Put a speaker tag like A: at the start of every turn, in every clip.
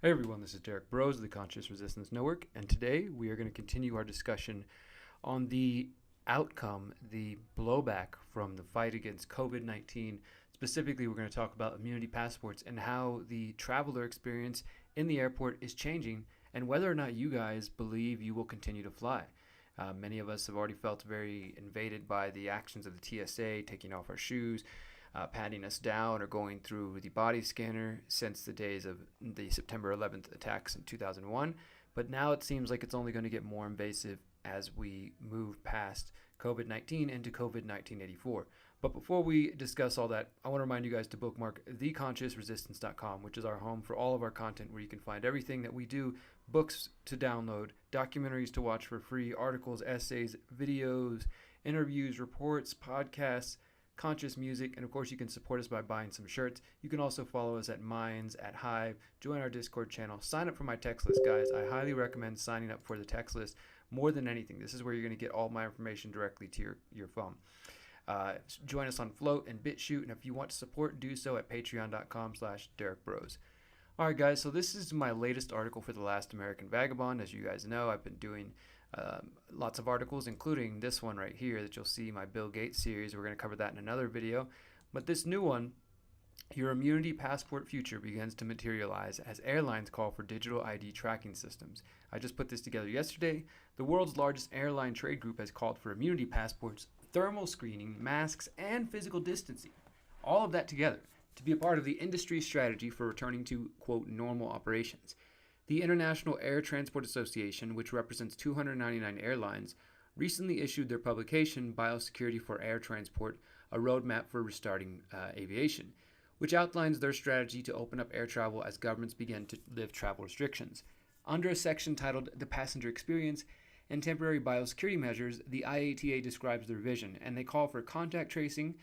A: Hey everyone, this is Derek Bros of the Conscious Resistance Network, and today we are going to continue our discussion on the outcome, the blowback from the fight against COVID 19. Specifically, we're going to talk about immunity passports and how the traveler experience in the airport is changing, and whether or not you guys believe you will continue to fly. Many of us have already felt very invaded by the actions of the TSA, taking off our shoes, patting us down, or going through the body scanner since the days of the September 11th attacks in 2001. But now it seems like it's only going to get more invasive as we move past COVID 19 into COVID 1984. But before we discuss all that, I want to remind you guys to bookmark theconsciousresistance.com, which is our home for all of our content, where you can find everything that we do: books to download, documentaries to watch for free, articles, essays, videos, interviews, reports, podcasts, conscious music, and of course you can support us by buying some shirts. You can also follow us at Minds, at Hive, join our Discord channel, sign up for my text list, guys. I highly recommend signing up for the text list more than anything. This is where you're going to get all my information directly to your phone. Join us on Float and BitChute, and if you want to support, do so at patreon.com/DerekBros. Alright guys, so this is my latest article for The Last American Vagabond. As you guys know, I've been doing lots of articles, including this one right here that you'll see, my Bill Gates series. We're going to cover that in another video. But this new one, your immunity passport future begins to materialize as airlines call for digital ID tracking systems. I just put this together yesterday. The world's largest airline trade group has called for immunity passports, thermal screening, masks, and physical distancing. All of that together to be a part of the industry's strategy for returning to, quote, normal operations. The International Air Transport Association, which represents 299 airlines, recently issued their publication, Biosecurity for Air Transport, a roadmap for restarting aviation, which outlines their strategy to open up air travel as governments begin to lift travel restrictions. Under a section titled The Passenger Experience and Temporary Biosecurity Measures, the IATA describes their vision, and they call for contact tracing,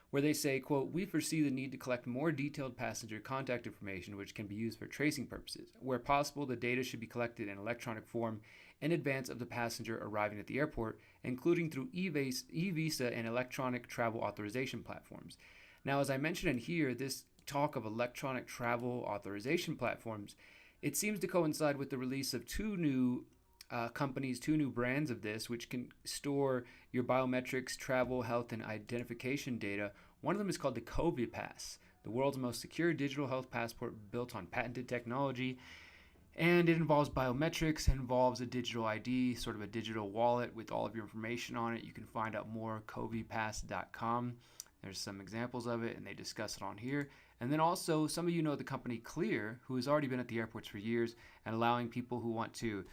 A: where they say, quote, "We foresee the need to collect more detailed passenger contact information which can be used for tracing purposes. Where possible, the data should be collected in electronic form in advance of the passenger arriving at the airport, including through e-visa and electronic travel authorization platforms." Now, as I mentioned in here, this talk of electronic travel authorization platforms, it seems to coincide with the release of two new companies, two new brands of this, which can store your biometrics, travel, health, and identification data. One of them is called the COVID Pass, the world's most secure digital health passport built on patented technology. And it involves biometrics, it involves a digital ID, sort of a digital wallet with all of your information on it. You can find out more at covidpass.com. There's some examples of it, and they discuss it on here. And then also, some of you know the company Clear, who has already been at the airports for years and allowing people who want to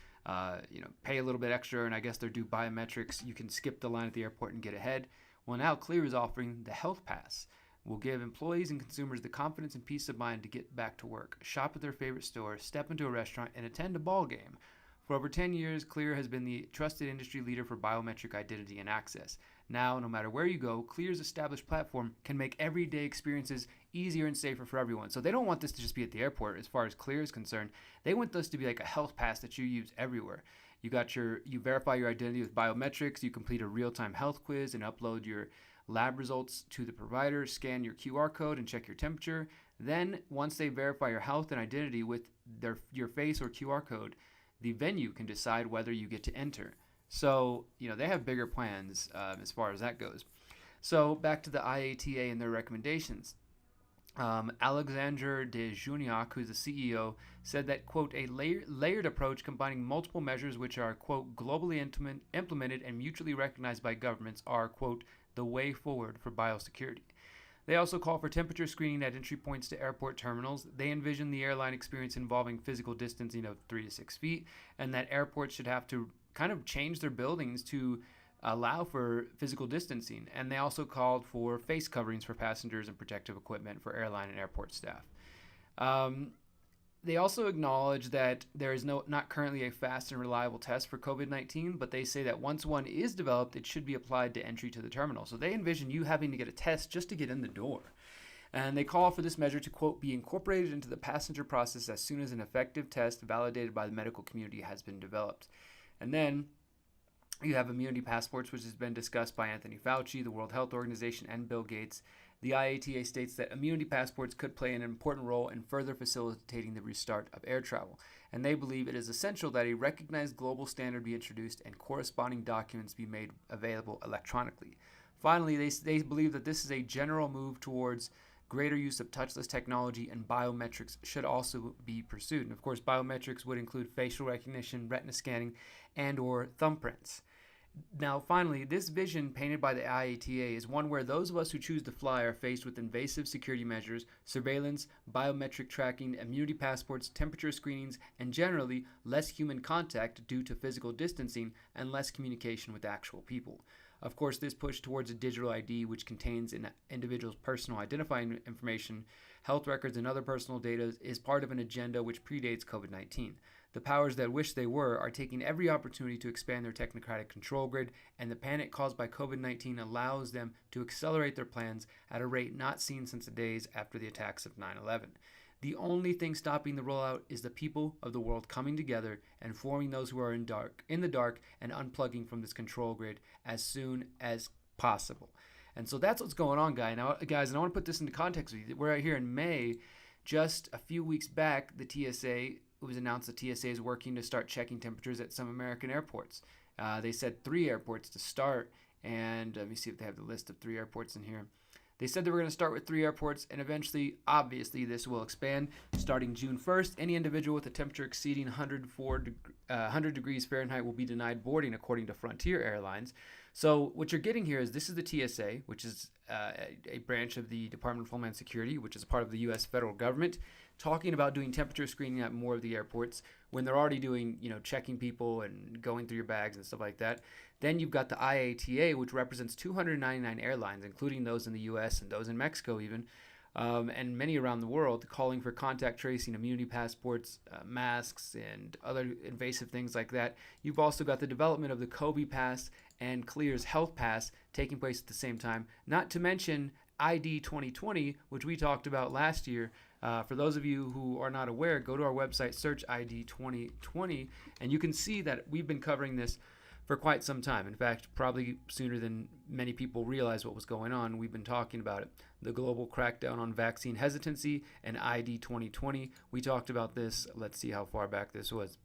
A: pay a little bit extra, and I guess they're due biometrics, you can skip the line at the airport and get ahead. Well, now Clear is offering the Health Pass. Will give employees and consumers the confidence and peace of mind to get back to work, shop at their favorite store, step into a restaurant, and attend a ball game. For over 10 years, Clear has been the trusted industry leader for biometric identity and access. Now, no matter where you go, Clear's established platform can make everyday experiences easier and safer for everyone. So they don't want this to just be at the airport as far as Clear is concerned. They want this to be like a health pass that you use everywhere. You verify your identity with biometrics, you complete a real-time health quiz and upload your lab results to the provider, scan your QR code and check your temperature. Then, once they verify your health and identity with your face or QR code, the venue can decide whether you get to enter. So, they have bigger plans as far as that goes. So, back to the IATA and their recommendations. Alexandre de Juniac, who's the CEO, said that, quote, "a layered approach combining multiple measures which are, quote, globally implemented and mutually recognized by governments are, quote, the way forward for biosecurity." They also call for temperature screening at entry points to airport terminals. They envision the airline experience involving physical distancing of 3 to 6 feet, and that airports should have to kind of change their buildings to allow for physical distancing. And they also called for face coverings for passengers and protective equipment for airline and airport staff. They also acknowledge that there is not currently a fast and reliable test for COVID-19, but they say that once one is developed, it should be applied to entry to the terminal. So they envision you having to get a test just to get in the door. And they call for this measure to, quote, be incorporated into the passenger process as soon as an effective test validated by the medical community has been developed. And then you have immunity passports, which has been discussed by Anthony Fauci, the World Health Organization, and Bill Gates. The IATA states that immunity passports could play an important role in further facilitating the restart of air travel, and they believe it is essential that a recognized global standard be introduced and corresponding documents be made available electronically. Finally, they believe that this is a general move towards greater use of touchless technology, and biometrics should also be pursued. And of course, biometrics would include facial recognition, retina scanning, and or thumbprints. Now, finally, this vision painted by the IATA is one where those of us who choose to fly are faced with invasive security measures, surveillance, biometric tracking, immunity passports, temperature screenings, and generally less human contact due to physical distancing and less communication with actual people. Of course, this push towards a digital ID, which contains an individual's personal identifying information, health records, and other personal data, is part of an agenda which predates COVID-19. The powers that wish they were are taking every opportunity to expand their technocratic control grid, and the panic caused by COVID-19 allows them to accelerate their plans at a rate not seen since the days after the attacks of 9/11. The only thing stopping the rollout is the people of the world coming together and informing those who are in the dark and unplugging from this control grid as soon as possible. And so that's what's going on, guys. And I want to put this into context with you. We're out here in May. Just a few weeks back, the TSA, it was announced the TSA is working to start checking temperatures at some American airports. They said 3 airports to start, and let me see if they have the list of 3 airports in here. They said they were going to start with 3 airports, and eventually, obviously, this will expand. Starting June 1st, any individual with a temperature exceeding 100 degrees Fahrenheit will be denied boarding, according to Frontier Airlines. So what you're getting here is this is the TSA, which is a branch of the Department of Homeland Security, which is a part of the U.S. federal government, talking about doing temperature screening at more of the airports when they're already doing, checking people and going through your bags and stuff like that. Then you've got the IATA, which represents 299 airlines, including those in the U.S. and those in Mexico even, and many around the world, calling for contact tracing, immunity passports, masks, and other invasive things like that. You've also got the development of the COVID Pass and Clear's Health Pass taking place at the same time, not to mention ID 2020, which we talked about last year. For those of you who are not aware, go to our website, search ID 2020, and you can see that we've been covering this for quite some time. In fact, probably sooner than many people realized what was going on, we've been talking about it. The global crackdown on vaccine hesitancy and ID 2020. We talked about this. Let's see how far back this was.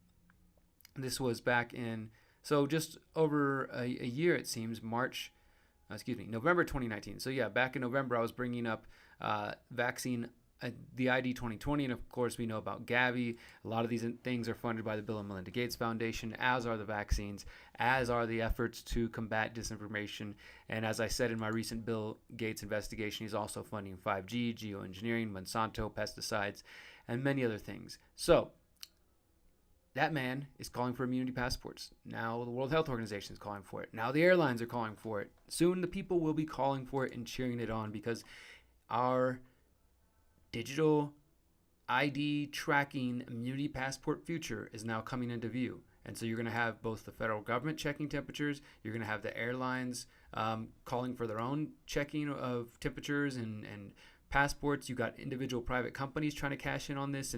A: This was back in, so just over a year, it seems, November 2019. So yeah, back in November, I was bringing up vaccine the ID 2020, and of course we know about Gavi. A lot of these things are funded by the Bill and Melinda Gates Foundation, as are the vaccines, as are the efforts to combat disinformation. And as I said in my recent Bill Gates investigation, he's also funding 5G, geoengineering, Monsanto, pesticides, and many other things. So that man is calling for immunity passports. Now the World Health Organization is calling for it. Now the airlines are calling for it. Soon the people will be calling for it and cheering it on, because our digital ID tracking immunity passport future is now coming into view. And so you're going to have both the federal government checking temperatures, you're going to have the airlines calling for their own checking of temperatures and passports. You got individual private companies trying to cash in on this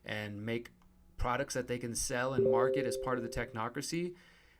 A: and make products that they can sell and market as part of the technocracy.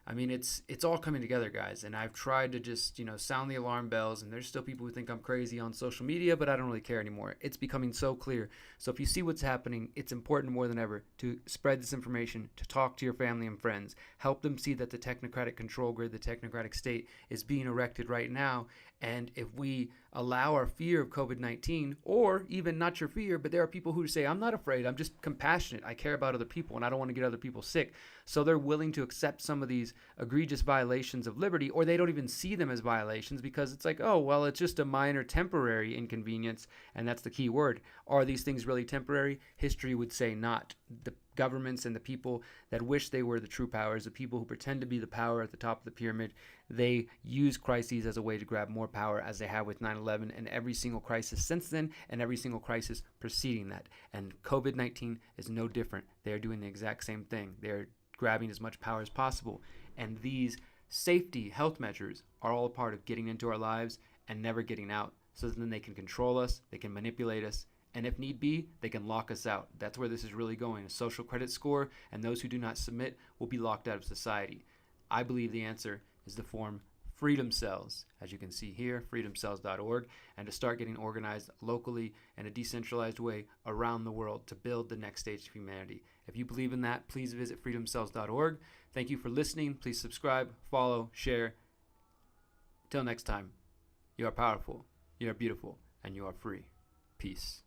A: I mean, it's all coming together, guys, and I've tried to just, sound the alarm bells, and there's still people who think I'm crazy on social media, but I don't really care anymore. It's becoming so clear. So if you see what's happening, it's important more than ever to spread this information, to talk to your family and friends, help them see that the technocratic control grid, the technocratic state is being erected right now. And if we allow our fear of COVID-19, or even not your fear, but there are people who say, I'm not afraid, I'm just compassionate, I care about other people, and I don't want to get other people sick. So they're willing to accept some of these egregious violations of liberty, or they don't even see them as violations because it's like, oh, well, it's just a minor temporary inconvenience, and that's the key word. Are these things really temporary? History would say not. The governments and the people that wish they were the true powers, the people who pretend to be the power at the top of the pyramid, they use crises as a way to grab more power, as they have with 9/11 and every single crisis since then and every single crisis preceding that. And COVID-19 is no different. They are doing the exact same thing. They're grabbing as much power as possible. And these safety health measures are all a part of getting into our lives and never getting out. So then they can control us, they can manipulate us, and if need be, they can lock us out. That's where this is really going. A social credit score, and those who do not submit will be locked out of society. I believe the answer is to form freedom cells, as you can see here, freedomcells.org, and to start getting organized locally in a decentralized way around the world to build the next stage of humanity. If you believe in that, please visit freedomcells.org. Thank you for listening. Please subscribe, follow, share. Till next time, you are powerful, you are beautiful, and you are free. Peace.